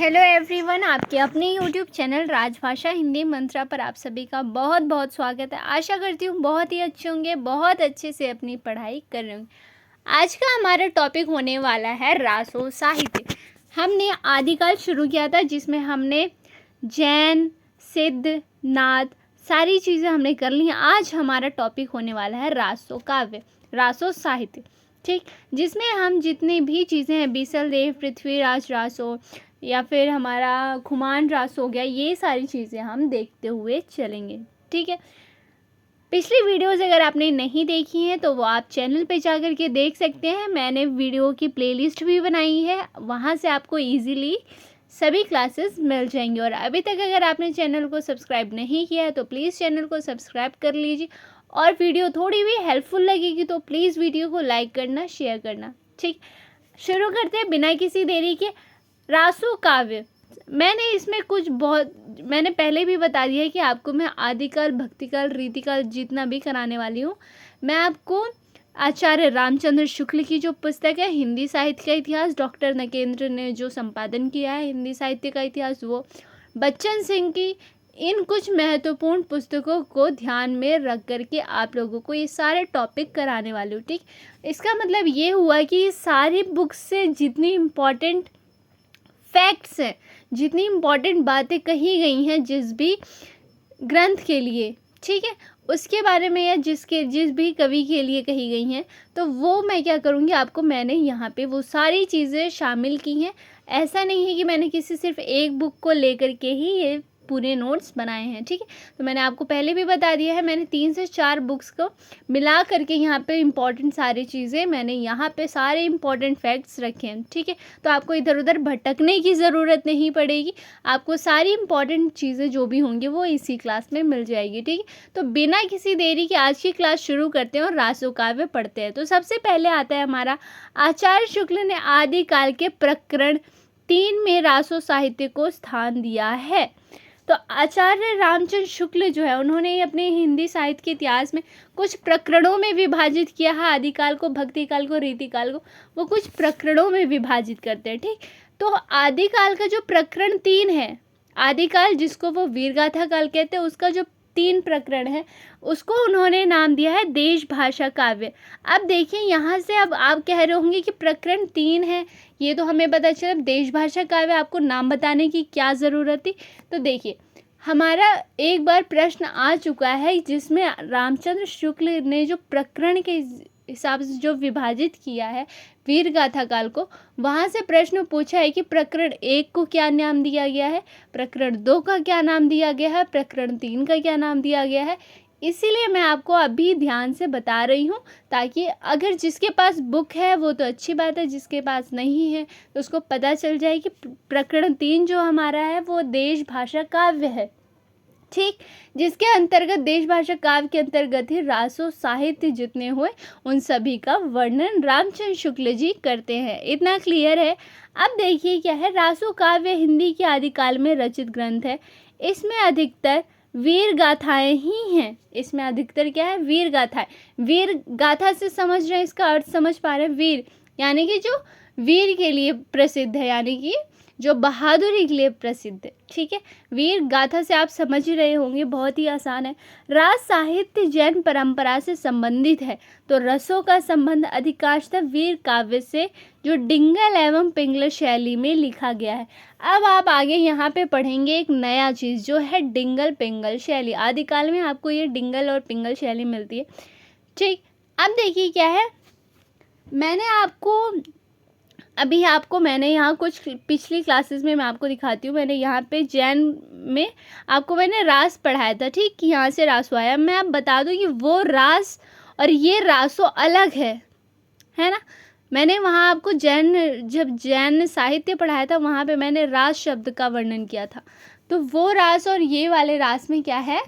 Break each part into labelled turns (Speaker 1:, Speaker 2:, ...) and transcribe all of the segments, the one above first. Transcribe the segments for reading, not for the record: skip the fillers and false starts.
Speaker 1: Hello everyone, आपके अपने YouTube channel राजभाषा हिंदी मंत्रा पर आप सभी का बहुत बहुत स्वागत है। आशा करती हूँ बहुत ही अच्छे होंगे, बहुत अच्छे से अपनी पढ़ाई कर रहे होंगे। आज का हमारा टॉपिक होने वाला है रासो साहित्य। हमने आदिकाल शुरू किया था जिसमें हमने जैन, सिद्ध, नाथ सारी चीज़ें हमने कर ली हैं। आज हमारा टॉपिक होने वाला है रासो काव्य, रासो साहित्य, ठीक, जिसमें हम जितनी भी चीज़ें हैं, बीसल देव, पृथ्वीराज रासो या फिर हमारा खुमान रास हो गया, ये सारी चीज़ें हम देखते हुए चलेंगे। ठीक है, पिछली वीडियोज़ अगर आपने नहीं देखी हैं तो वो आप चैनल पे जा कर के देख सकते हैं। मैंने वीडियो की प्लेलिस्ट भी बनाई है, वहाँ से आपको इजीली सभी क्लासेस मिल जाएंगी। और अभी तक अगर आपने चैनल को सब्सक्राइब नहीं किया है तो प्लीज़ चैनल को सब्सक्राइब कर लीजिए। और वीडियो थोड़ी भी हेल्पफुल लगेगी तो प्लीज़ वीडियो को लाइक करना, शेयर करना। ठीक, शुरू करते हैं बिना किसी देरी के। रासो काव्य, मैंने इसमें मैंने पहले भी बता दिया है कि आपको मैं आदिकाल, भक्तिकाल, रीतिकाल जितना भी कराने वाली हूँ। मैं आपको आचार्य रामचंद्र शुक्ल की जो पुस्तक है हिंदी साहित्य का इतिहास, डॉक्टर नकेंद्र ने जो संपादन किया है हिंदी साहित्य का इतिहास, वो बच्चन सिंह की, इन कुछ महत्वपूर्ण पुस्तकों को ध्यान में रख करके आप लोगों को ये सारे टॉपिक कराने वाली हूँ। ठीक, इसका मतलब ये हुआ कि ये सारी बुक्स से जितनी इम्पॉर्टेंट फैक्ट्स हैं, जितनी इम्पॉर्टेंट बातें कही गई हैं जिस भी ग्रंथ के लिए, ठीक है, उसके बारे में या जिस भी कवि के लिए कही गई हैं, तो वो मैं क्या करूँगी, आपको मैंने यहाँ पे वो सारी चीज़ें शामिल की हैं। ऐसा नहीं है कि मैंने किसी सिर्फ एक बुक को लेकर के ही ये पूरे नोट्स बनाए हैं। ठीक है, तो मैंने आपको पहले भी बता दिया है, मैंने 3 से 4 बुक्स को मिला करके यहाँ पे इम्पॉर्टेंट सारी चीज़ें, मैंने यहाँ पे सारे इम्पॉर्टेंट फैक्ट्स रखे हैं। ठीक है, तो आपको इधर उधर भटकने की ज़रूरत नहीं पड़ेगी, आपको सारी इम्पॉर्टेंट चीज़ें जो भी होंगी वो इसी क्लास में मिल जाएगी। ठीक है, तो बिना किसी देरी के आज की क्लास शुरू करते हैं और रासो काव्य पढ़ते हैं। तो सबसे पहले आता है हमारा, आचार्य शुक्ल ने आदिकाल के प्रकरण 3 में रासो साहित्य को स्थान दिया है। तो आचार्य रामचंद्र शुक्ल जो है, उन्होंने अपने हिंदी साहित्य के इतिहास में कुछ प्रकरणों में विभाजित किया है आदिकाल को, भक्तिकाल को, रीतिकाल को, वो कुछ प्रकरणों में विभाजित करते हैं। ठीक, तो आदिकाल का जो प्रकरण 3 है, आदिकाल जिसको वो वीरगाथा काल कहते हैं, उसका जो 3 प्रकरण है उसको उन्होंने नाम दिया है देश भाषा काव्य। अब देखिए यहाँ से, अब आप कह रहे होंगे कि प्रकरण 3 है, ये तो हमें पता चला, देश भाषा काव्य आपको नाम बताने की क्या ज़रूरत थी। तो देखिए, हमारा एक बार प्रश्न आ चुका है जिसमें रामचंद्र शुक्ल ने जो प्रकरण के हिसाब से जो विभाजित किया है वीरगाथा काल को, वहाँ से प्रश्न पूछा है कि प्रकरण 1 को क्या नाम दिया गया है, प्रकरण 2 का क्या नाम दिया गया है, प्रकरण 3 का क्या नाम दिया गया है। इसीलिए मैं आपको अभी ध्यान से बता रही हूँ, ताकि अगर जिसके पास बुक है वो तो अच्छी बात है, जिसके पास नहीं है तो उसको पता चल जाए कि प्रकरण 3 जो हमारा है वो देश भाषा काव्य है। ठीक, जिसके अंतर्गत, देश भाषा काव्य के अंतर्गत ही रासो साहित्य जितने हुए उन सभी का वर्णन रामचंद्र शुक्ल जी करते हैं। इतना क्लियर है। अब देखिए क्या है, रासो काव्य हिंदी के आदिकाल में रचित ग्रंथ है। इसमें अधिकतर वीर गाथाएं ही हैं। इसमें अधिकतर क्या है, वीर गाथाएं। वीर गाथा से समझ रहे हैं, इसका अर्थ समझ पा रहे हैं, वीर यानी कि जो वीर के लिए प्रसिद्ध है, यानी कि जो बहादुरी के लिए प्रसिद्ध है। ठीक है, वीर गाथा से आप समझ ही रहे होंगे, बहुत ही आसान है। रास साहित्य जैन परंपरा से संबंधित है, तो रसों का संबंध अधिकांशतः वीर काव्य से, जो डिंगल एवं पिंगल शैली में लिखा गया है। अब आप आगे यहाँ पे पढ़ेंगे एक नया चीज़ जो है डिंगल पिंगल शैली। आदिकाल में आपको ये डिंगल और पिंगल शैली मिलती है। ठीक, अब देखिए क्या है, मैंने यहाँ कुछ पिछली क्लासेस में मैं आपको दिखाती हूँ। मैंने यहाँ पे जैन में आपको मैंने रास पढ़ाया था, ठीक, कि यहाँ से रासो आया। मैं अब बता दूँ कि वो रास और ये रासो अलग है ना। मैंने वहाँ आपको जब जैन साहित्य पढ़ाया था, वहाँ पे मैंने रास शब्द का वर्णन किया था। तो वो रास और ये वाले रास में क्या है,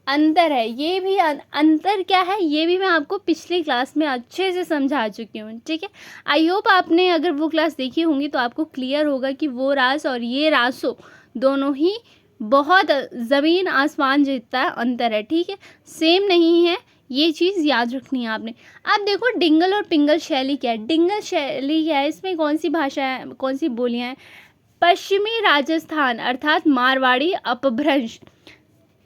Speaker 1: अंतर है। ये भी अंतर क्या है, ये भी मैं आपको पिछली क्लास में अच्छे से समझा चुकी हूँ। ठीक है, आई होप आपने अगर वो क्लास देखी होंगी तो आपको क्लियर होगा कि वो रास और ये रासो दोनों ही बहुत ज़मीन आसमान जितना अंतर है। ठीक है, सेम नहीं है, ये चीज़ याद रखनी है आपने। अब देखो डिंगल और पिंगल शैली क्या है। डिंगल शैली क्या है, इसमें कौन सी भाषा है, कौन सी बोलियाँ हैं। पश्चिमी राजस्थान अर्थात मारवाड़ी अपभ्रंश।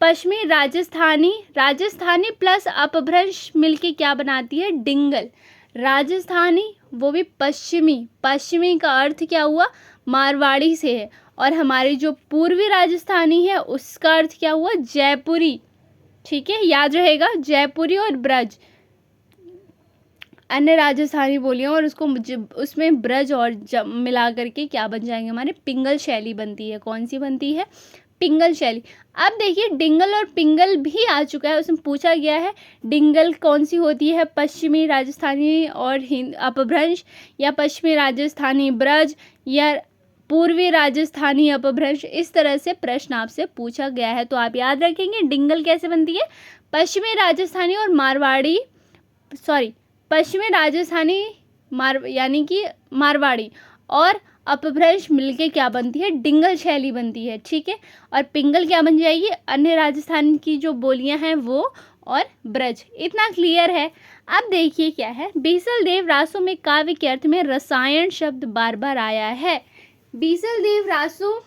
Speaker 1: पश्चिमी राजस्थानी प्लस अपभ्रंश मिलके क्या बनाती है? डिंगल। राजस्थानी वो भी पश्चिमी का अर्थ क्या हुआ? मारवाड़ी से है। और हमारी जो पूर्वी राजस्थानी है उसका अर्थ क्या हुआ? जयपुरी। ठीक है, याद रहेगा, जयपुरी और ब्रज अन्य राजस्थानी बोलियां, और उसमें ब्रज और मिला करके क्या बन जाएंगे? हमारे पिंगल शैली बनती है। कौन सी बनती है? पिंगल शैली। अब देखिए डिंगल और पिंगल भी आ चुका है, उसमें पूछा गया है डिंगल कौन सी होती है? पश्चिमी राजस्थानी और अपभ्रंश, या पश्चिमी राजस्थानी ब्रज, या पूर्वी राजस्थानी अपभ्रंश। इस तरह से प्रश्न आपसे पूछा गया है, तो आप याद रखेंगे डिंगल कैसे बनती है? पश्चिमी राजस्थानी और पश्चिमी राजस्थानी यानी कि मारवाड़ी और अपभ्रंश मिलके क्या बनती है? डिंगल शैली बनती है। ठीक है, और पिंगल क्या बन जाएगी? अन्य राजस्थान की जो बोलियां हैं वो, और ब्रज। इतना क्लियर है। अब देखिए क्या है, बीसल देव रासो में काव्य के अर्थ में रसायन शब्द बार बार आया है। बीसल देव रासो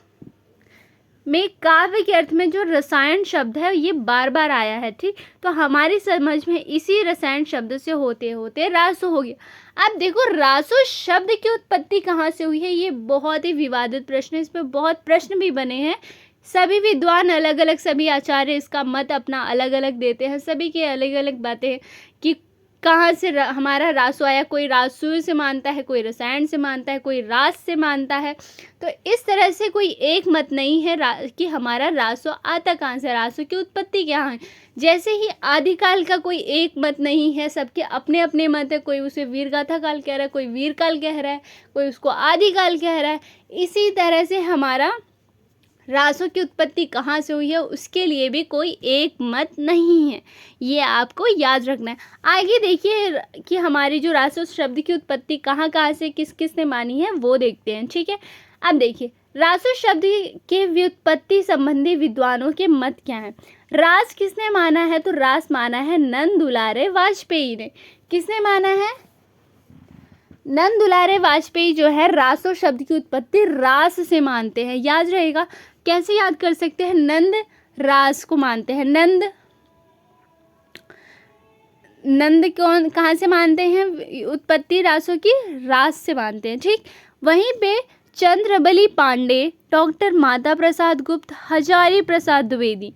Speaker 1: में काव्य के अर्थ में जो रसायन शब्द है ये बार बार आया है। ठीक, तो हमारी समझ में इसी रसायन शब्द से होते होते रासो हो गया। अब देखो रासो शब्द की उत्पत्ति कहाँ से हुई है? ये बहुत ही विवादित प्रश्न है, इस पर बहुत प्रश्न भी बने हैं। सभी विद्वान अलग अलग, सभी आचार्य इसका मत अपना अलग अलग देते हैं। सभी की अलग अलग बातें हैं कि कहाँ से हमारा रासो आया। कोई रासु से मानता है, कोई रसायन से मानता है, कोई रास से मानता है। तो इस तरह से कोई एक मत नहीं है कि हमारा रासो आता कहाँ से, रासो की उत्पत्ति क्या है। जैसे ही आदिकाल का कोई एक मत नहीं है, सबके अपने अपने मत है। कोई उसे वीरगाथा काल कह रहा है, कोई वीरकाल कह रहा है, कोई उसको आदिकाल कह रहा है। इसी तरह से हमारा रासो की उत्पत्ति कहाँ से हुई है उसके लिए भी कोई एक मत नहीं है, ये आपको याद रखना है। आगे देखिए कि हमारी जो रासो शब्द की उत्पत्ति कहाँ कहाँ से किस किस ने मानी है वो देखते हैं। ठीक है, अब देखिए रासो शब्द के व्युत्पत्ति संबंधी विद्वानों के मत क्या हैं। रास किसने माना है? तो रास माना है नंद दुलारे वाजपेयी ने। किसने माना है? नंद दुलारे वाजपेयी जो है रासो शब्द की उत्पत्ति रास से मानते हैं। याद रहेगा, कैसे याद कर सकते हैं? नंद रास को मानते हैं। नंद कौन कहाँ से मानते हैं? उत्पत्ति रासों की रास से मानते हैं। ठीक, वहीं पे चंद्रबली पांडे, डॉक्टर माता प्रसाद गुप्त, हजारी प्रसाद द्विवेदी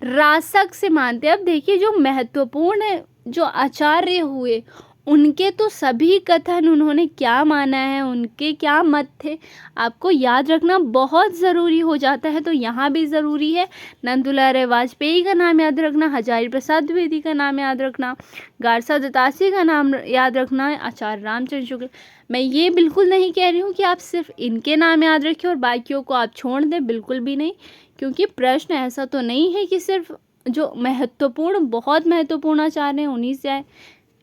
Speaker 1: रासक से मानते हैं। अब देखिए जो महत्वपूर्ण जो आचार्य हुए उनके तो सभी कथन उन्होंने क्या माना है, उनके क्या मत थे, आपको याद रखना बहुत ज़रूरी हो जाता है। तो यहाँ भी ज़रूरी है, नंद दुलारे वाजपेयी का नाम याद रखना, हजारी प्रसाद द्विवेदी का नाम याद रखना, गारसा दत्तासी का नाम याद रखना, आचार्य रामचंद्र शुक्ल। मैं ये बिल्कुल नहीं कह रही हूँ कि आप सिर्फ इनके नाम याद रखें और बाकियों को आप छोड़ दें, बिल्कुल भी नहीं, क्योंकि प्रश्न ऐसा तो नहीं है कि सिर्फ जो महत्वपूर्ण, बहुत महत्वपूर्ण आचार्य हैं उन्हीं से आए।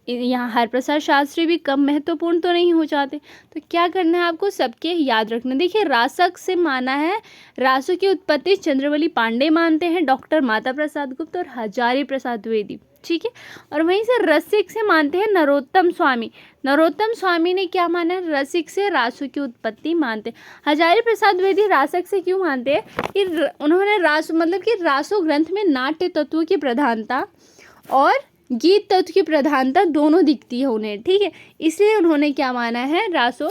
Speaker 1: यहाँ हरप्रसाद शास्त्री भी कम महत्वपूर्ण तो नहीं हो जाते। तो क्या करना है आपको? सबके याद रखना। देखिए रासक से माना है, रासो की उत्पत्ति चंद्रवली पांडे मानते हैं, डॉक्टर माता प्रसाद गुप्त और हजारी प्रसाद द्विवेदी। ठीक है, और वहीं से रसिक से मानते हैं नरोत्तम स्वामी। नरोत्तम स्वामी ने क्या माना है? रसिक से रासो की उत्पत्ति मानते हैं। हजारी प्रसाद द्विवेदी रासक से क्यों मानते हैं? कि उन्होंने रासो मतलब कि रासो ग्रंथ में नाट्य तत्व की प्रधानता और गीत तत्व की प्रधानता दोनों दिखती है उन्हें। ठीक है, इसलिए उन्होंने क्या माना है? रासो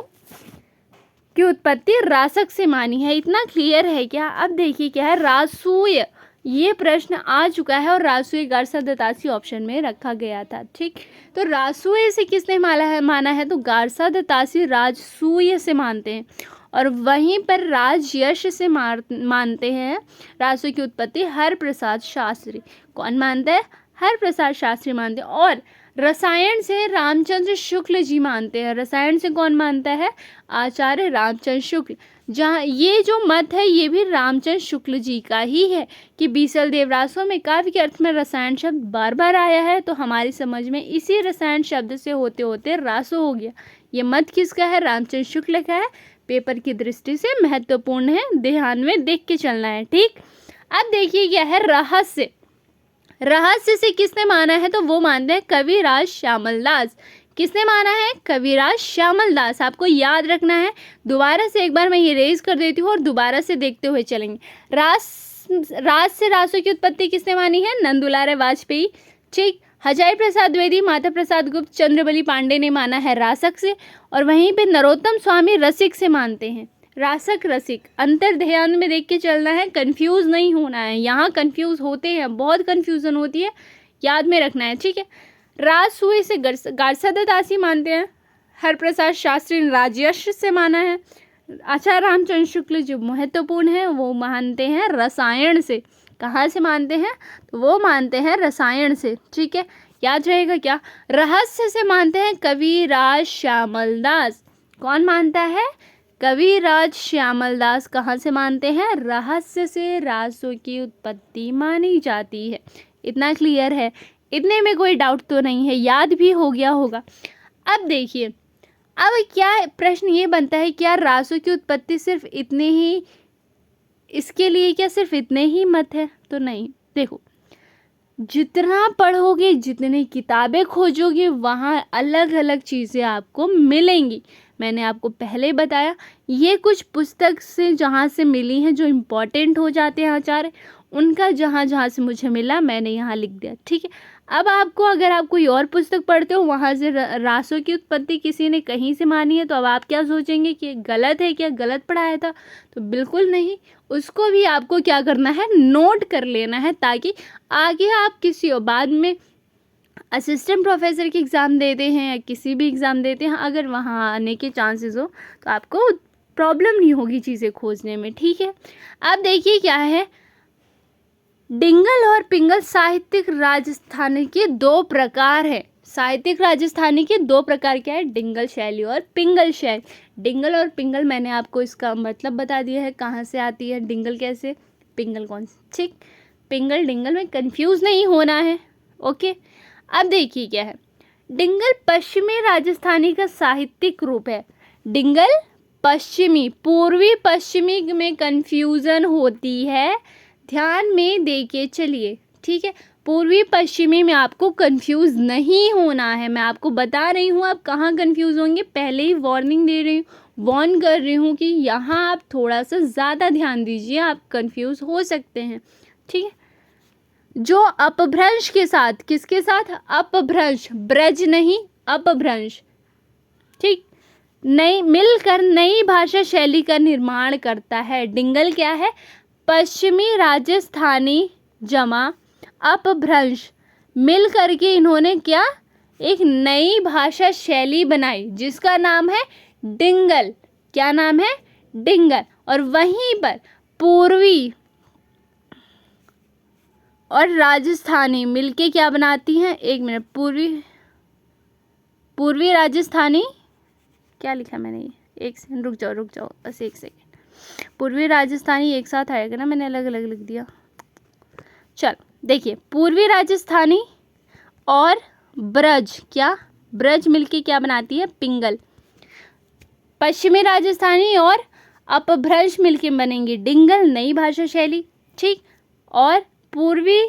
Speaker 1: की उत्पत्ति रासक से मानी है। इतना क्लियर है क्या? अब देखिए क्या है, रासूय, ये प्रश्न आ चुका है और रासूय गारसा दत्तासी ऑप्शन में रखा गया था। ठीक, तो रासूय से किसने माना है? तो गारसा दत्तासी राजसूय से मानते हैं, और वहीं पर राजयश से मानते हैं रासो की उत्पत्ति हरप्रसाद शास्त्री। कौन मानता है? हरप्रसाद शास्त्री मानते हैं। और रसायन से रामचंद्र शुक्ल जी मानते हैं। रसायन से कौन मानता है? आचार्य रामचंद्र शुक्ल। जहाँ ये जो मत है ये भी रामचंद्र शुक्ल जी का ही है कि बीसल देव रासो में काव्य के अर्थ में रसायन शब्द बार बार आया है, तो हमारी समझ में इसी रसायन शब्द से होते होते रासो हो गया। ये मत किसका है? रामचंद्र शुक्ल का है। पेपर की दृष्टि से महत्वपूर्ण है, ध्यान में देख के चलना है। ठीक, अब देखिए क्या है, रहस्य। रहस्य से किसने माना है? तो वो मानते हैं कविराज श्यामल दास। किसने माना है? कविराज श्यामल दास। आपको याद रखना है। दोबारा से एक बार मैं ये रेज कर देती हूँ और दोबारा से देखते हुए चलेंगे। राज से रासों की उत्पत्ति किसने मानी है? नंदुलारे वाजपेयी। ठीक। हजारी प्रसाद द्विवेदी, माता प्रसाद गुप्त, चंद्रबली पांडे ने माना है रासक से, और वहीं पे नरोत्तम स्वामी रसिक से मानते हैं। रासक रसिक अंतर ध्यान में देख के चलना है, कंफ्यूज नहीं होना है। यहाँ कंफ्यूज होते हैं, बहुत कंफ्यूजन होती है, याद में रखना है। ठीक है। राजसूय से गारसादा दासी मानते हैं। हरप्रसाद शास्त्री ने राजयश से माना है। आचार्य रामचंद्र शुक्ल जो महत्वपूर्ण है वो मानते हैं रसायन से। कहाँ से मानते हैं? तो वो मानते हैं रसायन से। ठीक है, याद रहेगा क्या? रहस्य से मानते हैं कविराज श्यामल दास। कौन मानता है? कविराज श्यामल दास। कहाँ से मानते हैं? रहस्य से रासों की उत्पत्ति मानी जाती है। इतना क्लियर है? इतने में कोई डाउट तो नहीं है, याद भी हो गया होगा। अब देखिए, अब क्या प्रश्न ये बनता है, क्या रासों की उत्पत्ति सिर्फ इतने ही, इसके लिए क्या सिर्फ इतने ही मत है? तो नहीं। देखो, जितना पढ़ोगे, जितनी किताबें खोजोगे, वहाँ अलग अलग चीज़ें आपको मिलेंगी। मैंने आपको पहले बताया, ये कुछ पुस्तक से जहाँ से मिली हैं, जो इम्पोर्टेंट हो जाते हैं आचार्य, उनका जहाँ जहाँ से मुझे मिला मैंने यहाँ लिख दिया। ठीक है। अब आपको, अगर आप कोई और पुस्तक पढ़ते हो, वहाँ से रासों की उत्पत्ति किसी ने कहीं से मानी है, तो अब आप क्या सोचेंगे कि गलत है, क्या गलत पढ़ाया था? तो बिल्कुल नहीं। उसको भी आपको क्या करना है? नोट कर लेना है, ताकि आगे आप किसी और बाद में असिस्टेंट प्रोफेसर की एग्ज़ाम देते हैं या किसी भी एग्ज़ाम देते हैं, अगर वहाँ आने के चांसेस हो तो आपको प्रॉब्लम नहीं होगी चीज़ें खोजने में। ठीक है। अब देखिए क्या है, डिंगल और पिंगल साहित्यिक राजस्थानी के दो प्रकार है। साहित्यिक राजस्थानी के दो प्रकार क्या है? डिंगल शैली और पिंगल शैली। डिंगल और पिंगल मैंने आपको इसका मतलब बता दिया है, कहाँ से आती है, डिंगल कैसे, पिंगल कौन सी। ठीक। पिंगल डिंगल में कंफ्यूज नहीं होना है। ओके। अब देखिए क्या है, डिंगल पश्चिमी राजस्थानी का साहित्यिक रूप है। डिंगल पश्चिमी, पूर्वी पश्चिमी में कंफ्यूजन होती है, ध्यान में देके चलिए। ठीक है। पूर्वी पश्चिमी में आपको कंफ्यूज नहीं होना है। मैं आपको बता रही हूँ आप कहाँ कंफ्यूज होंगे, पहले ही वार्निंग दे रही हूँ, वार्न कर रही हूँ कि यहाँ आप थोड़ा सा ज़्यादा ध्यान दीजिए, आप कंफ्यूज हो सकते हैं। ठीक है। जो अपभ्रंश के साथ, किसके साथ? अपभ्रंश, ब्रज नहीं, अपभ्रंश। ठीक। नई मिलकर नई भाषा शैली का निर्माण करता है। डिंगल क्या है? पश्चिमी राजस्थानी जमा अपभ्रंश मिल करके इन्होंने क्या, एक नई भाषा शैली बनाई, जिसका नाम है डिंगल। क्या नाम है? डिंगल। और वहीं पर पूर्वी और राजस्थानी मिलके क्या बनाती हैं? एक मिनट, पूर्वी राजस्थानी, क्या लिखा मैंने? एक सेकंड, रुक जाओ बस एक सेकंड। पूर्वी राजस्थानी एक साथ आएगा ना, मैंने अलग अलग लिख दिया। चल देखिए, पूर्वी राजस्थानी और ब्रज, क्या ब्रज मिलके क्या बनाती है? पिंगल। पश्चिमी राजस्थानी और अपभ्रंश मिलके बनेंगे डिंगल, नई भाषा शैली। ठीक। और पूर्वी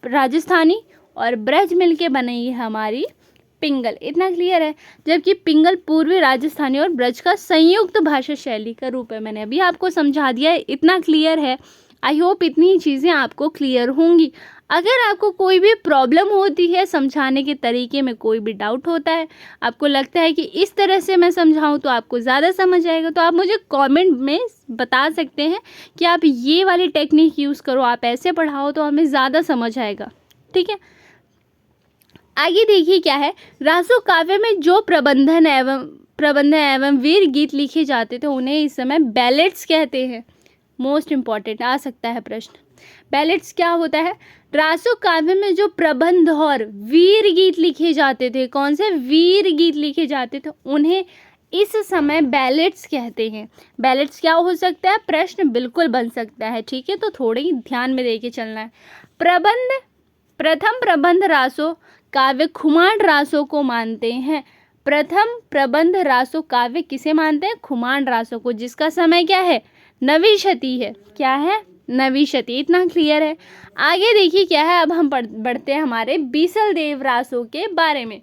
Speaker 1: राजस्थानी और ब्रज मिलके बनेगी हमारी पिंगल। इतना क्लियर है? जबकि पिंगल पूर्वी राजस्थानी और ब्रज का संयुक्त भाषा शैली का रूप है। मैंने अभी आपको समझा दिया है, इतना क्लियर है। आई होप इतनी चीज़ें आपको क्लियर होंगी। अगर आपको कोई भी प्रॉब्लम होती है, समझाने के तरीके में कोई भी डाउट होता है, आपको लगता है कि इस तरह से मैं समझाऊं तो आपको ज़्यादा समझ आएगा, तो आप मुझे कमेंट में बता सकते हैं कि आप ये वाली टेक्निक यूज़ करो, आप ऐसे पढ़ाओ तो हमें ज़्यादा समझ आएगा। ठीक है। आगे देखिए क्या है, रासो काव्य में जो प्रबंध एवं वीर गीत लिखे जाते थे उन्हें इस समय बैलेट्स कहते हैं। मोस्ट इम्पॉर्टेंट आ सकता है प्रश्न। बैलेट्स क्या होता है? रासो काव्य में जो प्रबंध और वीर गीत लिखे जाते थे, कौन से वीर गीत लिखे जाते थे, उन्हें इस समय बैलेट्स कहते हैं। बैलेट्स क्या हो सकता है? प्रश्न बिल्कुल बन सकता है। ठीक है, तो थोड़े ही ध्यान में देके चलना है। प्रथम प्रबंध रासो काव्य खुमाण रासो को मानते हैं। प्रथम प्रबंध रासो काव्य किसे मानते हैं? खुमाण रासो को, जिसका समय क्या है? नवी शती है। क्या है? नवी शती। इतना क्लियर है? आगे देखिए क्या है, अब हम बढ़ते हैं हमारे बीसल देव रासो के बारे में।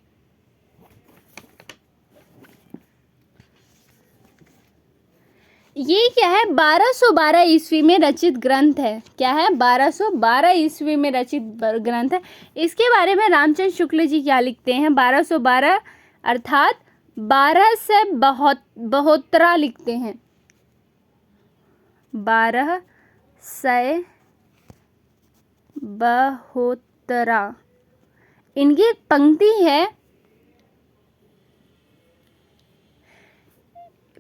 Speaker 1: ये क्या है, 1212 ईस्वी में रचित ग्रंथ है। क्या है, 1212 ईस्वी में रचित ग्रंथ है। इसके बारे में रामचंद्र शुक्ल जी क्या लिखते हैं, 1212 अर्थात 12 से बहोत्तरा लिखते हैं, 12 से बहोत्तरा। इनकी एक पंक्ति है,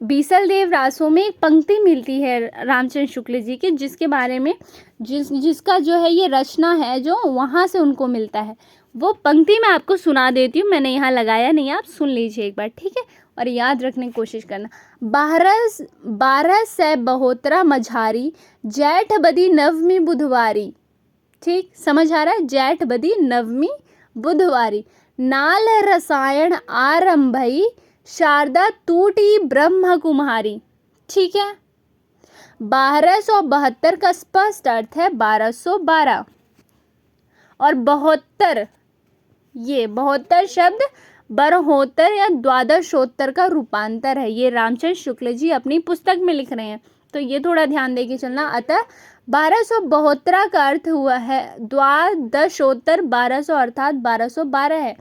Speaker 1: बीसल देव रासों में एक पंक्ति मिलती है रामचंद्र शुक्ल जी की, जिसके बारे में जिसका जो है ये रचना है जो वहाँ से उनको मिलता है। वो पंक्ति मैं आपको सुना देती हूँ, मैंने यहाँ लगाया नहीं, आप सुन लीजिए एक बार, ठीक है, और याद रखने की कोशिश करना। 12 से बहोत्तरा मझारी, जैठ बदी नवमी बुधवारी। ठीक समझ आ रहा है, जैठ बदी नवमी बुधवारी। नाल रसायन आरंभई, शारदा टूटी ब्रह्म कुमारी। ठीक है, 1272 का स्पष्ट अर्थ है 1212, और 72, ये 72 शब्द बरहोत्तर या द्वादशोत्तर का रूपांतर है। ये रामचंद्र शुक्ल जी अपनी पुस्तक में लिख रहे हैं, तो ये थोड़ा ध्यान देके चलना। अतः 1272 का अर्थ हुआ है द्वादशोत्तर, 1200 अर्थात 1212 है,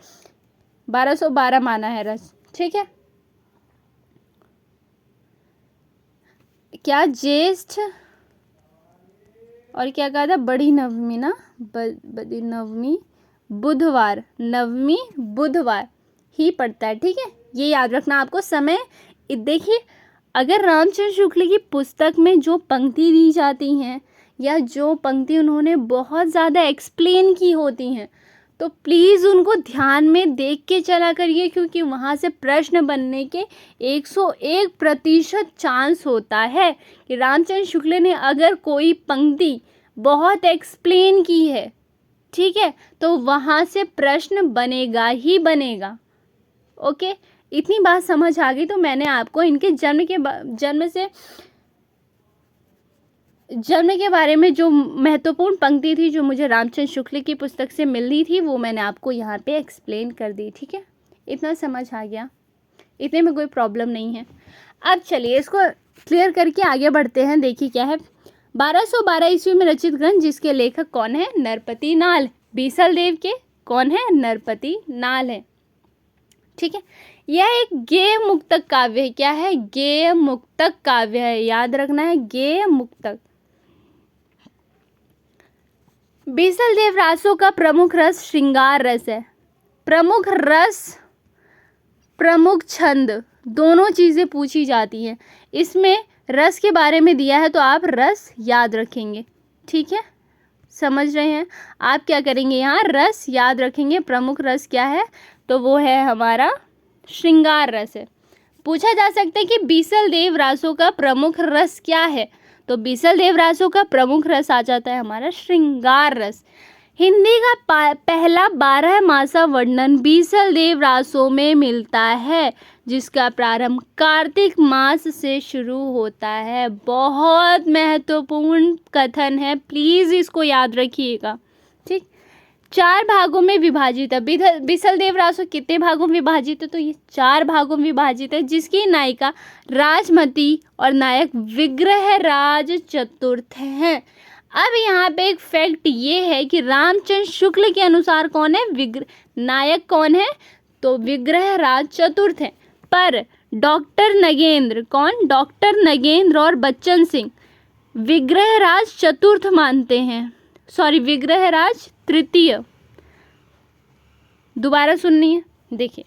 Speaker 1: 1212 माना है रस। ठीक है, क्या ज्येष्ठ और क्या कहा था, बड़ी नवमी ना, बड़ी नवमी बुधवार, नवमी बुधवार ही पड़ता है। ठीक है, ये याद रखना आपको। समय देखिए, अगर रामचंद्र शुक्ल की पुस्तक में जो पंक्ति दी जाती हैं या जो पंक्ति उन्होंने बहुत ज़्यादा एक्सप्लेन की होती हैं, तो प्लीज़ उनको ध्यान में देख के चला करिए, क्योंकि वहाँ से प्रश्न बनने के 101% चांस होता है कि रामचंद्र शुक्ल ने अगर कोई पंक्ति बहुत एक्सप्लेन की है, ठीक है, तो वहाँ से प्रश्न बनेगा ही बनेगा। ओके, इतनी बात समझ आ गई। तो मैंने आपको इनके जन्म के बारे में जो महत्वपूर्ण पंक्ति थी जो मुझे रामचंद्र शुक्ल की पुस्तक से मिली थी, वो मैंने आपको यहाँ पे एक्सप्लेन कर दी। ठीक है, इतना समझ आ गया, इतने में कोई प्रॉब्लम नहीं है। अब चलिए इसको क्लियर करके आगे बढ़ते हैं। देखिए क्या है, 1212 ईस्वी में रचित ग्रंथ, जिसके लेखक कौन है, नरपति नाल। बीसल देव के कौन है, नरपति नाल है। ठीक है, यह एक गेय मुक्तक काव्य है। क्या है, गेय मुक्तक काव्य है, याद रखना है, गेय मुक्तक। बीसल देव रासों का प्रमुख रस श्रृंगार रस है। प्रमुख रस, प्रमुख छंद, दोनों चीज़ें पूछी जाती हैं। इसमें रस के बारे में दिया है तो आप रस याद रखेंगे। ठीक है, समझ रहे हैं, आप क्या करेंगे, यहाँ रस याद रखेंगे। प्रमुख रस क्या है, तो वो है हमारा श्रृंगार रस है। पूछा जा सकता है कि बीसल देव रासों का प्रमुख रस क्या है, तो बीसल देव रासों का प्रमुख रस आ जाता है हमारा श्रृंगार रस। हिंदी का पहला 12 मासा वर्णन बीसल देव रासों में मिलता है, जिसका प्रारंभ कार्तिक मास से शुरू होता है। बहुत महत्वपूर्ण कथन है, प्लीज़ इसको याद रखिएगा। ठीक, 4 भागों में विभाजित है। बीसल देव रासों कितने भागों में विभाजित है, तो ये 4 भागों में विभाजित है, जिसकी नायिका राजमती और नायक विग्रहराज चतुर्थ हैं। अब यहाँ पे एक फैक्ट ये है कि रामचंद्र शुक्ल के अनुसार कौन है, नायक कौन है, तो विग्रहराज चतुर्थ है। पर डॉक्टर नगेंद्र, कौन, डॉक्टर नगेंद्र और बच्चन सिंह विग्रहराज चतुर्थ मानते हैं, सॉरी विग्रहराज तृतीय। दोबारा सुननी है, देखिए,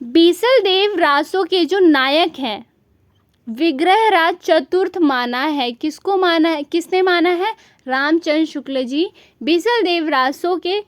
Speaker 1: बीसल देव रासों के जो नायक हैं विग्रहराज चतुर्थ माना है। किसको माना है, किसने माना है, रामचंद्र शुक्ल जी बीसल देव रासों के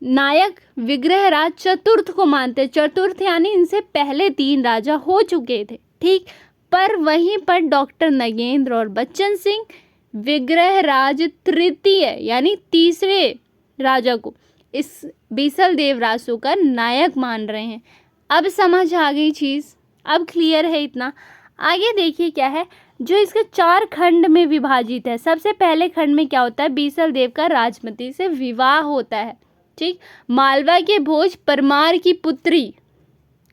Speaker 1: नायक विग्रहराज चतुर्थ को मानते। चतुर्थ यानी इनसे पहले 3 राजा हो चुके थे। ठीक, पर वहीं पर डॉक्टर नगेंद्र और बच्चन सिंह विग्रहराज तृतीय यानी तीसरे राजा को इस बीसल देव रासों का नायक मान रहे हैं। अब समझ आ गई चीज़, अब क्लियर है इतना। आगे देखिए क्या है, जो इसके 4 खंड में विभाजित है। सबसे पहले खंड में क्या होता है, बीसल देव का राजमती से विवाह होता है। ठीक, मालवा के भोज परमार की पुत्री,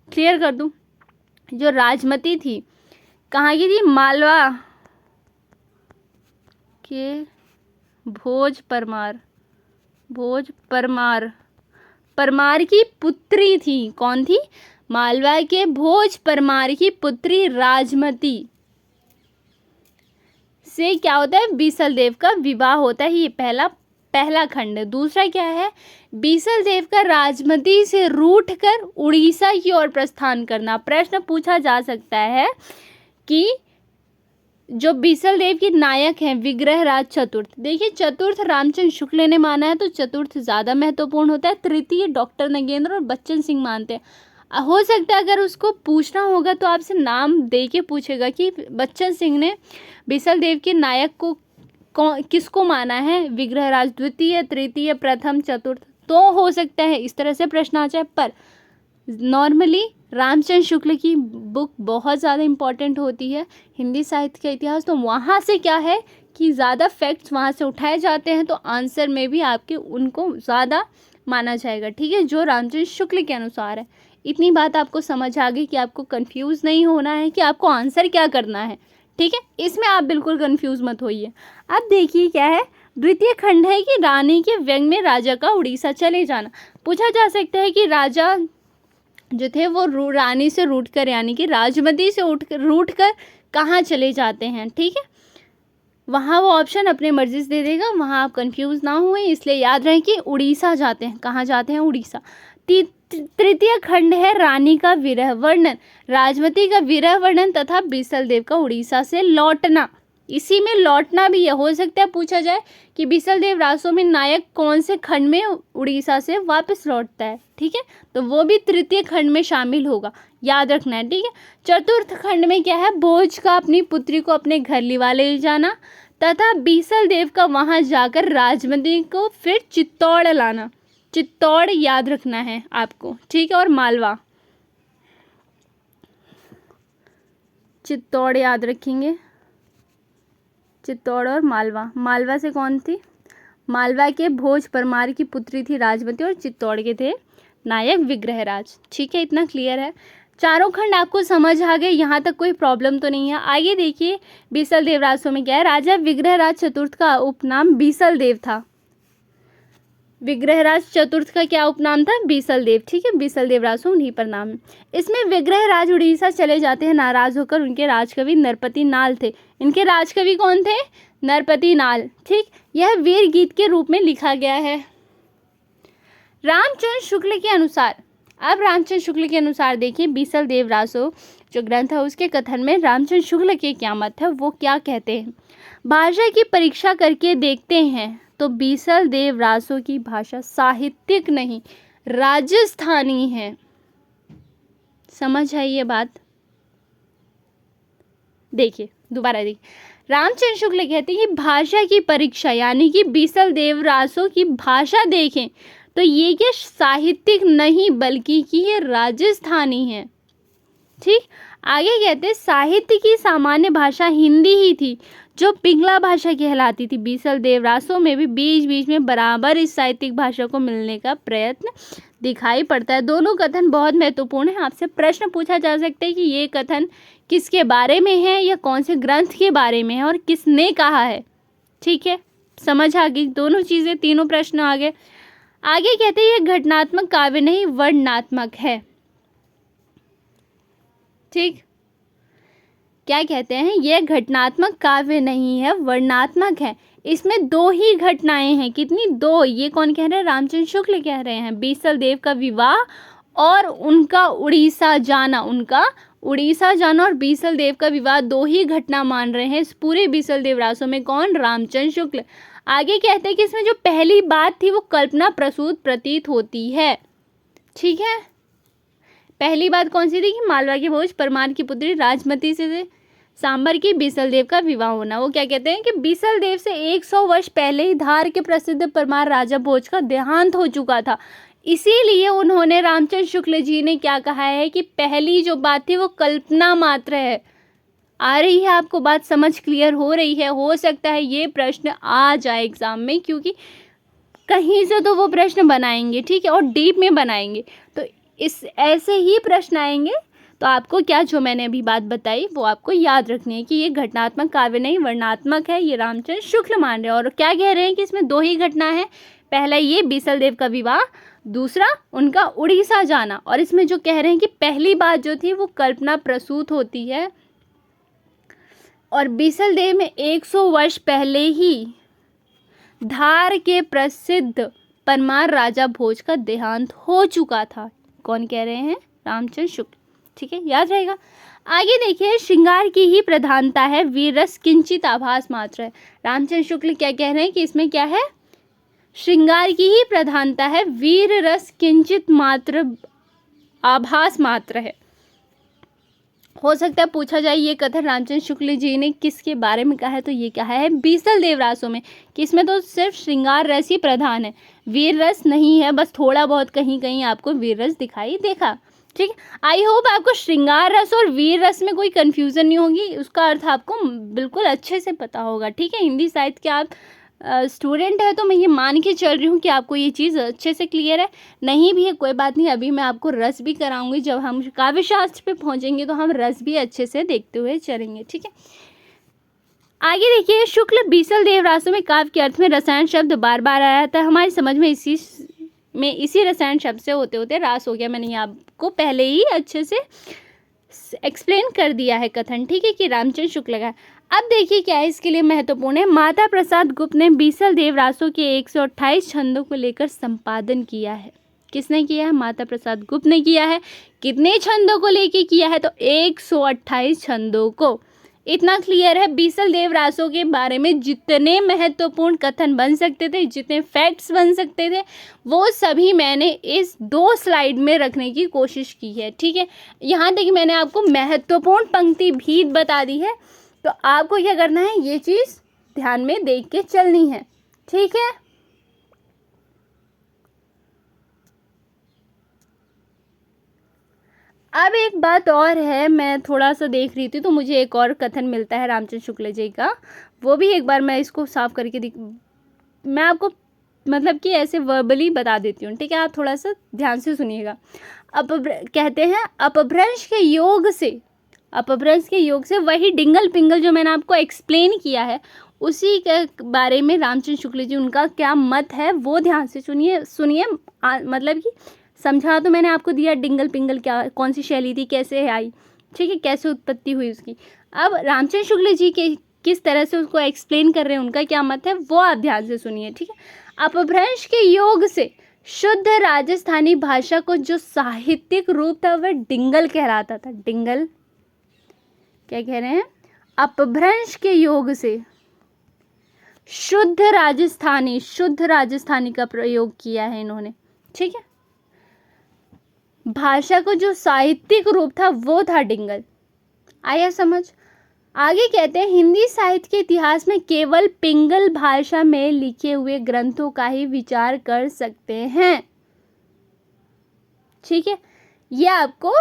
Speaker 1: क्लियर कर दूं, जो राजमती थी कहाँ की थी? मालवा के भोज परमार परमार की पुत्री थी। कौन थी? मालवा के भोज परमार की पुत्री राजमती से क्या होता है? बीसल देव का विवाह होता है। ये पहला खंड है। दूसरा क्या है? बीसल देव का राजमती से रूठकर उड़ीसा की ओर प्रस्थान करना। प्रश्न पूछा जा सकता है कि जो बीसल देव के नायक हैं विग्रहराज चतुर्थ, देखिए चतुर्थ रामचंद्र शुक्ल ने माना है तो चतुर्थ ज़्यादा महत्वपूर्ण होता है। तृतीय डॉक्टर नगेंद्र और बच्चन सिंह मानते हैं। हो सकता है अगर उसको पूछना होगा तो आपसे नाम दे के पूछेगा कि बच्चन सिंह ने बीसल देव के नायक को किसको माना है? विग्रहराज द्वितीय, तृतीय, प्रथम, चतुर्थ। तो हो सकता है इस तरह से प्रश्न आ जाए, पर नॉर्मली रामचंद्र शुक्ल की बुक बहुत ज़्यादा इम्पॉर्टेंट होती है, हिंदी साहित्य का इतिहास। तो वहाँ से क्या है कि ज़्यादा फैक्ट्स वहाँ से उठाए जाते हैं, तो आंसर में भी आपके उनको ज़्यादा माना जाएगा। ठीक है, जो रामचंद्र शुक्ल के अनुसार है। इतनी बात आपको समझ आ गई कि आपको कंफ्यूज नहीं होना है कि आपको आंसर क्या करना है। ठीक है, इसमें आप बिल्कुल कंफ्यूज मत होइए। अब देखिए क्या है, द्वितीय खंड है कि रानी के व्यंग में राजा का उड़ीसा चले जाना। पूछा जा सकता है कि राजा जो थे वो रानी से रूठकर यानी कि राजमती से रूठकर कहाँ चले जाते हैं। ठीक है, वहाँ वो ऑप्शन अपने मर्जी से दे देगा, वहाँ आप कंफ्यूज ना हुए, इसलिए याद रहे कि उड़ीसा जाते हैं। कहाँ जाते हैं? उड़ीसा। तृतीय खंड है रानी का विरह वर्णन, राजमती का विरह वर्णन तथा बीसल देव का उड़ीसा से लौटना। इसी में लौटना भी हो सकता है पूछा जाए कि बीसल देव रासों में नायक कौन से खंड में उड़ीसा से वापस लौटता है। ठीक है, तो वो भी तृतीय खंड में शामिल होगा, याद रखना है। ठीक है, चतुर्थ खंड में क्या है? भोज का अपनी पुत्री को अपने घर लिवा ले जाना तथा बीसल देव का वहां जाकर राजमती को फिर चित्तौड़ लाना। चित्तौड़ याद रखना है आपको। ठीक है, और मालवा, चित्तौड़ याद रखेंगे। चित्तौड़ और मालवा से कौन थी? मालवा के भोज परमार की पुत्री थी राजमती और चित्तौड़ के थे नायक विग्रहराज। ठीक है, इतना क्लियर है। चारों खंड आपको समझ आ गए, यहाँ तक कोई प्रॉब्लम तो नहीं है। आगे देखिए, बीसल देव रासों में क्या है? राजा विग्रहराज चतुर्थ का उपनाम बीसल देव था। विग्रहराज चतुर्थ का क्या उपनाम था? बीसल देव। ठीक है, बीसल देव रासो उन्हीं पर नाम है। इसमें विग्रहराज उड़ीसा चले जाते हैं नाराज होकर। उनके राजकवि नरपति नाल थे। इनके राजकवि कौन थे? नरपति नाल। ठीक, यह वीर गीत के रूप में लिखा गया है। रामचंद्र शुक्ल के अनुसार, अब रामचंद्र शुक्ल के अनुसार देखिए, बीसल देव रासो जो ग्रंथ है उसके कथन में रामचंद्र शुक्ल के क्या मत है, वो क्या कहते हैं? भाषा की परीक्षा करके देखते हैं तो बीसल देव रासो की भाषा साहित्यिक नहीं राजस्थानी है। समझ है ये बात? देखिए दोबारा देखिए, रामचंद्र शुक्ल कहते हैं कि भाषा की परीक्षा यानी कि बीसल देव रासो की भाषा देखें तो ये क्या साहित्यिक नहीं बल्कि कि ये राजस्थानी है। ठीक, आगे कहते हैं साहित्य की सामान्य भाषा हिंदी ही थी जो पिंगला भाषा कहलाती थी। बीसल देव रासों में भी बीच बीच में बराबर इस साहित्यिक भाषा को मिलने का प्रयत्न दिखाई पड़ता है। दोनों कथन बहुत महत्वपूर्ण है। आपसे प्रश्न पूछा जा सकता है कि ये कथन किसके बारे में है या कौन से ग्रंथ के बारे में है और किसने कहा है। ठीक है, समझ आ गई दोनों चीज़ें, तीनों प्रश्न आ गए। आगे कहते हैं ये घटनात्मक काव्य नहीं वर्णनात्मक है। ठीक, क्या कहते हैं? यह घटनात्मक काव्य नहीं है वर्णनात्मक है। इसमें दो ही घटनाएं हैं। कितनी? दो। ये कौन कह रहे हैं? रामचंद्र शुक्ल कह रहे हैं। बीसल देव का विवाह और उनका उड़ीसा जाना, और बीसल देव का विवाह दो ही घटना मान रहे हैं इस पूरे बीसल देव रासों में। कौन? रामचंद्र शुक्ल। आगे कहते हैं कि इसमें जो पहली बात थी वो कल्पना प्रसूत प्रतीत होती है। ठीक है, पहली बात कौन सी थी? कि मालवा के भोज परमार की पुत्री राजमती से सांबर की बीसल देव का विवाह होना। वो क्या कहते हैं कि बीसल देव से 100 वर्ष पहले ही धार के प्रसिद्ध परमार राजा भोज का देहांत हो चुका था। इसीलिए उन्होंने, रामचंद्र शुक्ल जी ने क्या कहा है कि पहली जो बात थी वो कल्पना मात्र है। आ रही है आपको बात समझ? क्लियर हो रही है? हो सकता है ये प्रश्न आ जाए एग्जाम में, क्योंकि कहीं से तो वो प्रश्न बनाएंगे। ठीक है, और डीप में बनाएंगे, तो इस ऐसे ही प्रश्न आएंगे। तो आपको क्या जो मैंने अभी बात बताई वो आपको याद रखनी है कि ये घटनात्मक काव्य नहीं वर्णनात्मक है, ये रामचंद्र शुक्ल मान रहे हैं। और क्या कह रहे हैं कि इसमें 2 ही घटना है, पहला ये बीसल देव का विवाह, दूसरा उनका उड़ीसा जाना। और इसमें जो कह रहे हैं कि पहली बात जो थी वो कल्पना प्रसूत होती है और बीसल देव में 100 वर्ष पहले ही धार के प्रसिद्ध परमार राजा भोज का देहांत हो चुका था। कौन कह रहे हैं? रामचंद्र शुक्ल। ठीक है, याद रहेगा। आगे देखिए, श्रृंगार की ही प्रधानता है, वीर रस किंचित आभास मात्र है। रामचंद्र शुक्ल क्या कह रहे हैं कि इसमें क्या है? श्रृंगार की ही प्रधानता है, वीर रस किंचित मात्र आभास मात्र है। हो सकता है पूछा जाए ये कथन रामचंद्र शुक्ल जी ने किसके बारे में कहा है, तो ये कहा है बीसल देव रासों में, कि इसमें तो सिर्फ श्रृंगार रस ही प्रधान है, वीर रस नहीं है, बस थोड़ा बहुत कहीं कहीं आपको वीर रस दिखाई देगा। ठीक है, आई होप आपको श्रृंगार रस और वीर रस में कोई कन्फ्यूज़न नहीं होगी, उसका अर्थ आपको बिल्कुल अच्छे से पता होगा। ठीक है, हिंदी साहित्य के आप स्टूडेंट है तो मैं ये मान के चल रही हूँ कि आपको ये चीज़ अच्छे से क्लियर है। नहीं भी है कोई बात नहीं, अभी मैं आपको रस भी कराऊंगी, जब हम काव्य शास्त्र पे पहुँचेंगे तो हम रस भी अच्छे से देखते हुए चलेंगे। ठीक है, आगे देखिए, शुक्ल बीसल देव रासों में काव्य के अर्थ में रसायन शब्द बार बार आया था। हमारी समझ में इसी रसायन शब्द से होते होते रास हो गया। मैंने ये आपको पहले ही अच्छे से एक्सप्लेन कर दिया है कथन। ठीक है, कि रामचंद्र शुक्ल का। अब देखिए क्या है इसके लिए महत्वपूर्ण है, माता प्रसाद गुप्त ने बीसल देव रासों के 128 छंदों को लेकर संपादन किया है। किसने किया है? माता प्रसाद गुप्त ने किया है। कितने छंदों को लेके किया है? तो 128 छंदों को। इतना क्लियर है, बीसल देव रासों के बारे में जितने महत्वपूर्ण कथन बन सकते थे, जितने फैक्ट्स बन सकते थे, वो सभी मैंने इस 2 स्लाइड में रखने की कोशिश की है। ठीक है, यहाँ तक मैंने आपको महत्वपूर्ण पंक्ति भी बता दी है, तो आपको क्या करना है, ये चीज़ ध्यान में देख के चलनी है। ठीक है, अब एक बात और है, मैं थोड़ा सा देख रही थी तो मुझे एक और कथन मिलता है रामचंद्र शुक्ल जी का, वो भी एक बार मैं इसको साफ करके मैं आपको मतलब कि ऐसे वर्बली बता देती हूँ। ठीक है, आप थोड़ा सा ध्यान से सुनिएगा। कहते हैं अपभ्रंश के योग से वही डिंगल पिंगल जो मैंने आपको एक्सप्लेन किया है, उसी के बारे में रामचंद्र शुक्ल जी उनका क्या मत है वो ध्यान से सुनिए। मतलब कि समझा तो मैंने आपको दिया, डिंगल पिंगल क्या, कौन सी शैली थी, कैसे आई, ठीक है, कैसे उत्पत्ति हुई उसकी। अब रामचंद्र शुक्ल जी के किस तरह से उसको एक्सप्लेन कर रहे हैं, उनका क्या मत है वो आप ध्यान से सुनिए। ठीक है, अपभ्रंश के योग से शुद्ध राजस्थानी भाषा को जो साहित्यिक रूप था वह डिंगल कहलाता था। डिंगल क्या कह रहे हैं? अपभ्रंश के योग से शुद्ध राजस्थानी का प्रयोग किया है इन्होंने। ठीक है, भाषा को जो साहित्यिक रूप था वो था डिंगल। आया समझ? आगे कहते हैं, हिंदी साहित्य के इतिहास में केवल पिंगल भाषा में लिखे हुए ग्रंथों का ही विचार कर सकते हैं। ठीक है, यह आपको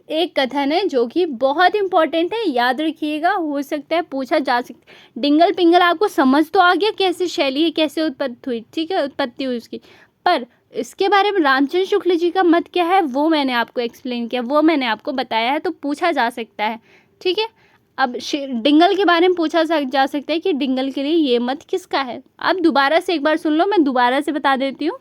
Speaker 1: एक कथन है जो कि बहुत इंपॉर्टेंट है, याद रखिएगा, हो सकता है पूछा जा सकता। डिंगल पिंगल आपको समझ तो आ गया कैसे शैली है, कैसे उत्पत्ति हुई। ठीक है, उत्पत्ति हुई उसकी, पर इसके बारे में रामचंद्र शुक्ल जी का मत क्या है वो मैंने आपको एक्सप्लेन किया, वो मैंने आपको बताया है, तो पूछा जा सकता है। ठीक है, अब डिंगल के बारे में पूछा जा सकता है कि डिंगल के लिए ये मत किसका है। अब दोबारा से एक बार सुन लो, मैं दोबारा से बता देती हूँ।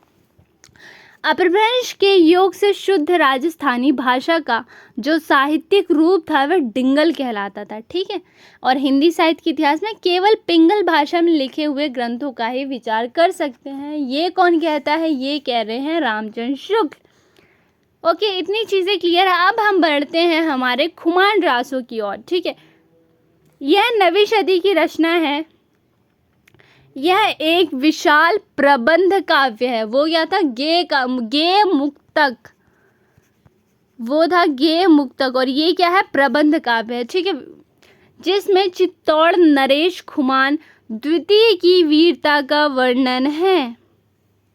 Speaker 1: अपभ्रंश के योग से शुद्ध राजस्थानी भाषा का जो साहित्यिक रूप था वह डिंगल कहलाता था। ठीक है, और हिंदी साहित्य के इतिहास में केवल पिंगल भाषा में लिखे हुए ग्रंथों का ही विचार कर सकते हैं। ये कौन कहता है? ये कह रहे हैं रामचंद्र शुक्ल। ओके, इतनी चीज़ें क्लियर है। अब हम बढ़ते हैं हमारे खुमान रासों की ओर। ठीक है, यह 9वीं सदी की रचना है। यह एक विशाल प्रबंध काव्य है। वो क्या था? गे मुक्तक, वो था गे मुक्तक, और ये क्या है? प्रबंध काव्य है। ठीक है, जिसमें चित्तौड़ नरेश खुमान द्वितीय की वीरता का वर्णन है।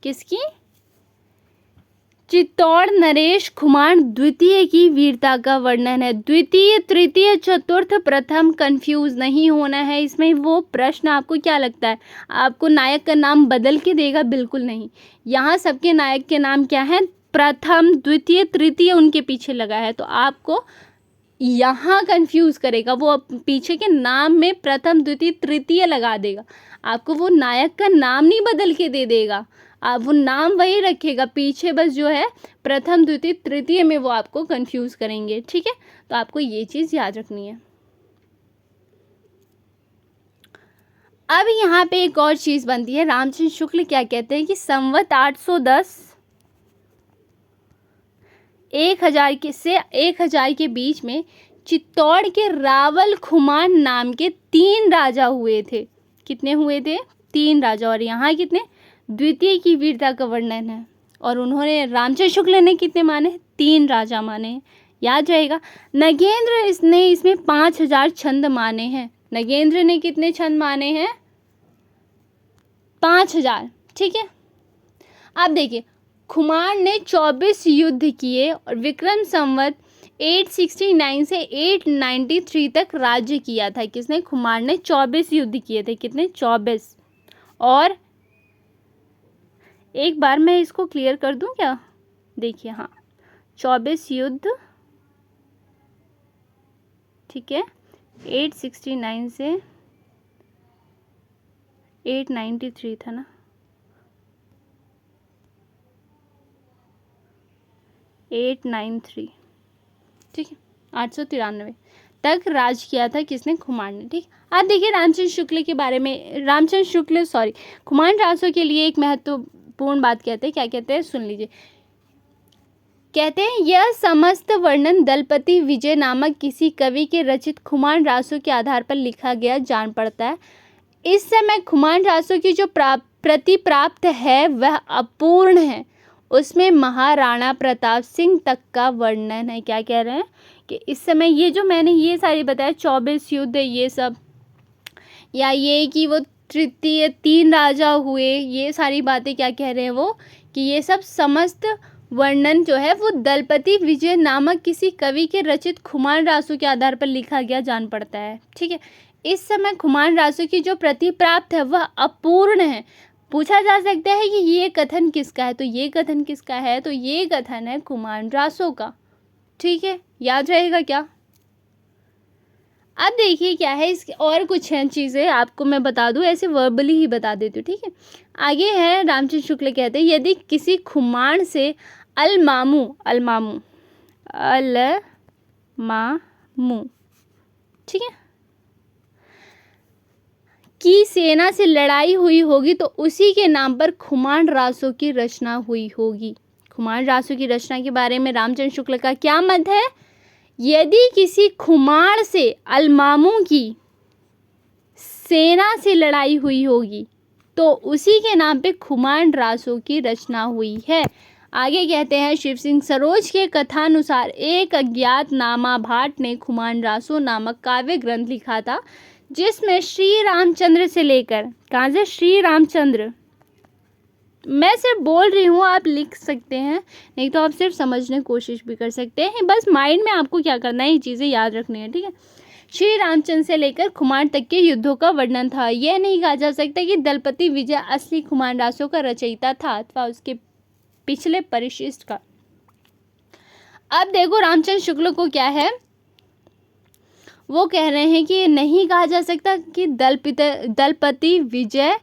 Speaker 1: किसकी? चित्तौड़ नरेश खुमान द्वितीय की वीरता का वर्णन है। द्वितीय, तृतीय, चतुर्थ, प्रथम कंफ्यूज नहीं होना है इसमें। वो प्रश्न आपको क्या लगता है आपको नायक का नाम बदल के देगा? बिल्कुल नहीं, यहाँ सबके नायक के नाम क्या है? प्रथम, द्वितीय, तृतीय उनके पीछे लगा है, तो आपको यहाँ कंफ्यूज करेगा, वो पीछे के नाम में प्रथम द्वितीय तृतीय लगा देगा, आपको वो नायक का नाम नहीं बदल के दे देगा, आप वो नाम वही रखेगा, पीछे बस जो है प्रथम द्वितीय तृतीय में वो आपको कंफ्यूज करेंगे। ठीक है, तो आपको ये चीज़ याद रखनी है। अब यहाँ पे एक और चीज़ बनती है, रामचंद्र शुक्ल क्या कहते हैं कि संवत 810 1000 के बीच में चित्तौड़ के रावल खुमान नाम के 3 राजा हुए थे। कितने हुए थे? 3 राजा। और यहाँ कितने? द्वितीय की वीरता का वर्णन है। और उन्होंने, रामचंद्र शुक्ल ने कितने माने? 3 राजा माने, याद रहेगा। नगेंद्र ने इसमें 5000 छंद माने हैं। नगेंद्र ने कितने छंद माने हैं? 5000। ठीक है, अब देखिए, खुमान ने 24 युद्ध किए और विक्रम संवत 869 से 893 तक राज्य किया था। किसने? खुमान ने 24 युद्ध किए थे। कितने? 24। और एक बार मैं इसको क्लियर कर दूं क्या? देखिए, हाँ, 24 युद्ध, ठीक है, 869 से 893 था ना, 893, ठीक है, 893 तक राज किया था। किसने? खुमान ने। ठीक, अब देखिए रामचंद्र शुक्ल के बारे में, खुमान रासो के लिए एक महत्वपूर्ण बात कहते हैं। क्या कहते हैं? सुन लीजिए। कहते हैं, यह समस्त वर्णन दलपति विजय नामक किसी कवि के रचित खुमान रासो के आधार पर लिखा गया जान पड़ता है। इस समय खुमान रासो की जो प्रति प्राप्त है वह अपूर्ण है। उसमें महाराणा प्रताप सिंह तक का वर्णन है। क्या कह रहे हैं कि इस समय ये जो मैंने ये सारी बताया, 24 युद्ध, ये सब, या ये कि वो तृतीय 3 राजा हुए, ये सारी बातें क्या कह रहे हैं वो, कि ये सब समस्त वर्णन जो है वो दलपति विजय नामक किसी कवि के रचित खुमान रासो के आधार पर लिखा गया जान पड़ता है। ठीक है, इस समय खुमान रासो की जो प्रति प्राप्त है वह अपूर्ण है। पूछा जा सकता है कि ये कथन किसका है, तो ये कथन किसका है? तो ये कथन है खुमान रासो का। ठीक है, याद रहेगा क्या? अब देखिए क्या है, इसके और कुछ हैं चीज़ें आपको मैं बता दूं, ऐसे वर्बली ही बता देती हूँ। ठीक है, आगे है, रामचंद्र शुक्ल कहते हैं, यदि किसी खुमान से अलमामू ठीक है की सेना से लड़ाई हुई होगी तो उसी के नाम पर खुमान रासो की रचना हुई होगी। खुमान रासो की रचना के बारे में रामचंद्र शुक्ल का क्या मत है? यदि किसी खुमान से अलमामू की सेना से लड़ाई हुई होगी तो उसी के नाम पे खुमान रासो की रचना हुई है। आगे कहते हैं, शिव सिंह सरोज के कथानुसार एक अज्ञात नामा भाट ने खुमान रासो नामक काव्य ग्रंथ लिखा था, जिसमें श्री रामचंद्र से लेकर, कहाँ से? श्री रामचंद्र, मैं सिर्फ बोल रही हूँ, आप लिख सकते हैं, नहीं तो आप सिर्फ समझने की कोशिश भी कर सकते हैं। बस माइंड में आपको क्या करना है, ये चीज़ें याद रखनी है। ठीक है, श्री रामचंद्र से लेकर खुमान तक के युद्धों का वर्णन था। यह नहीं कहा जा सकता कि दलपति विजय असली खुमान रासो का रचयिता था अथवा उसके पिछले परिशिष्ट का। अब देखो रामचंद्र शुक्ल को क्या है, वो कह रहे हैं कि नहीं कहा जा सकता कि दलपति विजय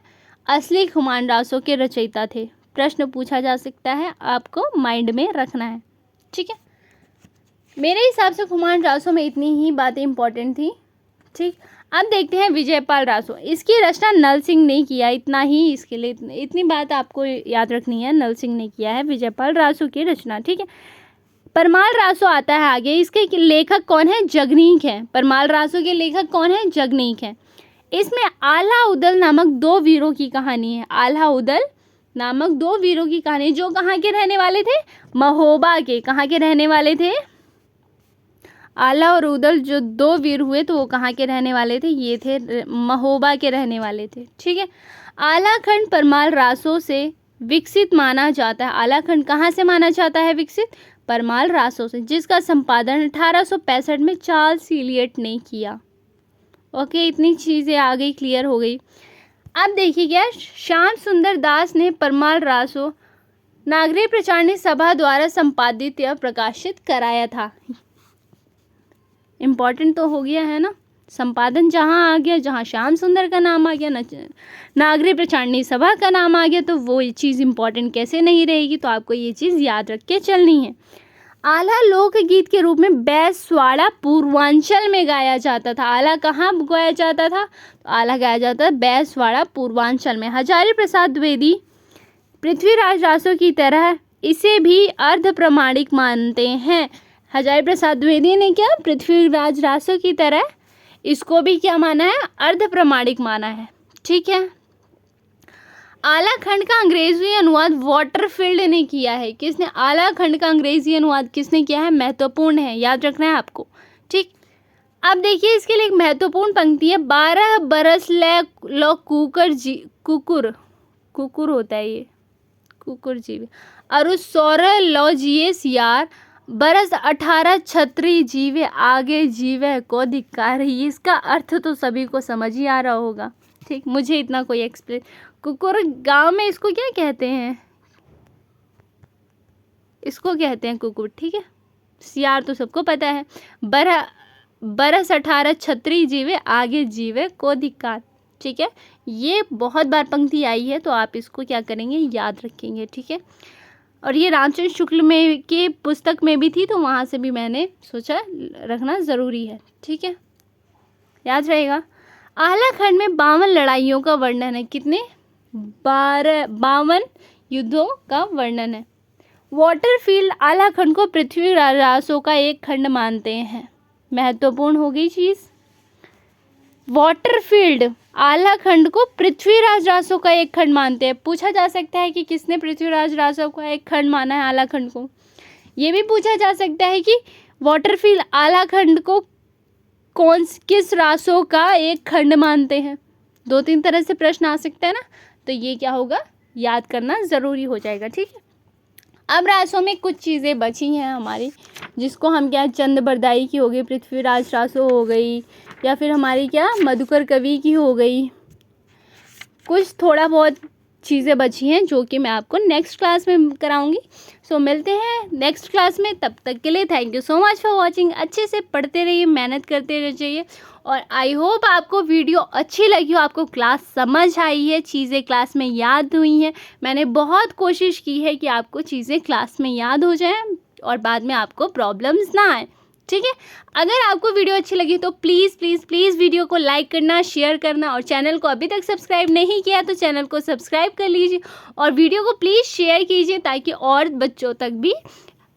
Speaker 1: असली खुमान रासो के रचयिता थे। प्रश्न पूछा जा सकता है, आपको माइंड में रखना है। ठीक है, मेरे हिसाब से खुमान रासो में इतनी ही बातें इंपॉर्टेंट थी। ठीक, अब देखते हैं विजयपाल रासो। इसकी रचना नल सिंह ने किया, इतना ही, इसके लिए इतनी बात आपको याद रखनी है, नल सिंह ने किया है विजयपाल रासो की रचना। ठीक है, परमाल रासो आता है आगे। इसके लेखक कौन है? जगनीक है। परमाल रासो के लेखक कौन है? जगनीक है। इसमें आल्हा उदल नामक 2 वीरों की कहानी है। आल्हा उदल नामक 2 वीरों की कहानी, जो कहाँ के रहने वाले थे? महोबा के। कहाँ के रहने वाले थे? आल्हा और उदल जो 2 वीर हुए तो वो कहाँ के रहने वाले थे? ये थे महोबा के रहने वाले थे। ठीक है, आल्हा खंड परमाल रासो से विकसित माना जाता है। आल्हा खंड कहाँ से माना जाता है विकसित? परमाल रासो से, जिसका संपादन 1865 में चार्ल्स इलियट ने किया। ओके, इतनी चीज़ें आ गई, क्लियर हो गई। अब देखिए क्या, श्याम सुंदर दास ने परमाल रासो नागरी प्रचारणी सभा द्वारा संपादित या प्रकाशित कराया था। इम्पॉर्टेंट तो हो गया है ना। संपादन जहाँ आ गया, जहाँ श्याम सुंदर का नाम आ गया, नागरिक प्रचारणी सभा का नाम आ गया, तो वो ये चीज़ इम्पॉर्टेंट कैसे नहीं रहेगी। तो आपको ये चीज़ याद रख के चलनी है। आला लोकगीत के रूप में बैसवाड़ा पूर्वांचल में गाया जाता था। आला कहाँ गाया जाता था? तो आला गाया जाता था बैसवाड़ा पूर्वांचल में। हजारी प्रसाद द्विवेदी पृथ्वीराज रासो की तरह इसे भी अर्ध प्रमाणिक मानते हैं। हजारी प्रसाद द्विवेदी ने क्या पृथ्वीराज रासो की तरह इसको भी क्या माना है? अर्ध प्रमाणिक माना है। ठीक है। आला खंड का अंग्रेजी अनुवाद वाटरफील्ड ने किया है। किसने? आला खंड का अंग्रेजी अनुवाद किसने किया है? महत्वपूर्ण है, याद रखना है आपको। ठीक। अब देखिए इसके लिए एक महत्वपूर्ण पंक्ति है। 12 बरस लो कुकुर होता है ये, कुकुर जीव अरु 16 लो जिए सियार, बरस 18 छत्री जीवे आगे जीवे को धिक्कार। इसका अर्थ तो सभी को समझ ही आ रहा होगा। ठीक, मुझे इतना कोई एक्सप्लेन। कुकुर गांव में इसको क्या कहते हैं? इसको कहते हैं कुकुर। ठीक है। सियार तो सबको पता है। बरस 18 छत्री जीवे आगे जीवे को धिक्कार। ठीक है। ये बहुत बार पंक्ति आई है, तो आप इसको क्या करेंगे? याद रखेंगे। ठीक है। और ये रामचंद्र शुक्ल में के पुस्तक में भी थी, तो वहाँ से भी मैंने सोचा रखना ज़रूरी है। ठीक है, याद रहेगा। आला खंड में 52 लड़ाइयों का वर्णन है। कितने? 52 युद्धों का वर्णन है। वाटरफील्ड आला खंड को पृथ्वीराज रासो का एक खंड मानते हैं। महत्वपूर्ण हो गई चीज़। वाटरफील्ड आला खंड को पृथ्वीराज रासो का एक खंड मानते हैं। पूछा जा सकता है कि किसने पृथ्वीराज रासो का एक खंड माना है आला खंड को। ये भी पूछा जा सकता है कि वाटरफील्ड आला खंड को किस रासो का एक खंड मानते हैं। 2-3 तरह से प्रश्न आ सकता है ना, तो ये क्या होगा? याद करना ज़रूरी हो जाएगा। ठीक है। अब रासों में कुछ चीज़ें बची हैं हमारी, जिसको हम क्या चंद बरदाई की हो गई, पृथ्वीराज रासो हो गई, या फिर हमारी क्या मधुकर कवि की हो गई। कुछ थोड़ा बहुत चीज़ें बची हैं जो कि मैं आपको नेक्स्ट क्लास में कराऊंगी। सो मिलते हैं नेक्स्ट क्लास में। तब तक के लिए thank you so much for watching. अच्छे से पढ़ते रहिए, मेहनत करते रहिए, और आई होप आपको वीडियो अच्छी लगी हो, आपको क्लास समझ आई है, चीज़ें क्लास में याद हुई हैं। मैंने बहुत कोशिश की है कि आपको चीज़ें क्लास में याद हो जाएं और बाद में आपको प्रॉब्लम्स ना आए। ठीक है। अगर आपको वीडियो अच्छी लगी तो प्लीज़ प्लीज़ प्लीज़ वीडियो को लाइक करना, शेयर करना, और चैनल को अभी तक सब्सक्राइब नहीं किया तो चैनल को सब्सक्राइब कर लीजिए, और वीडियो को प्लीज़ शेयर कीजिए ताकि और बच्चों तक भी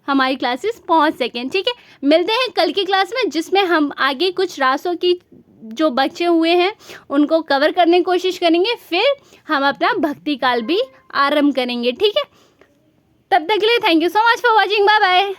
Speaker 1: हमारी क्लासेस पहुंच सकें। ठीक है। मिलते हैं कल की क्लास में, जिसमें हम आगे कुछ रासों की जो बचे हुए हैं उनको कवर करने की कोशिश करेंगे। फिर हम अपना भक्ति काल भी आरंभ करेंगे। ठीक है। तब तक के लिए thank you so much for watching. Bye bye.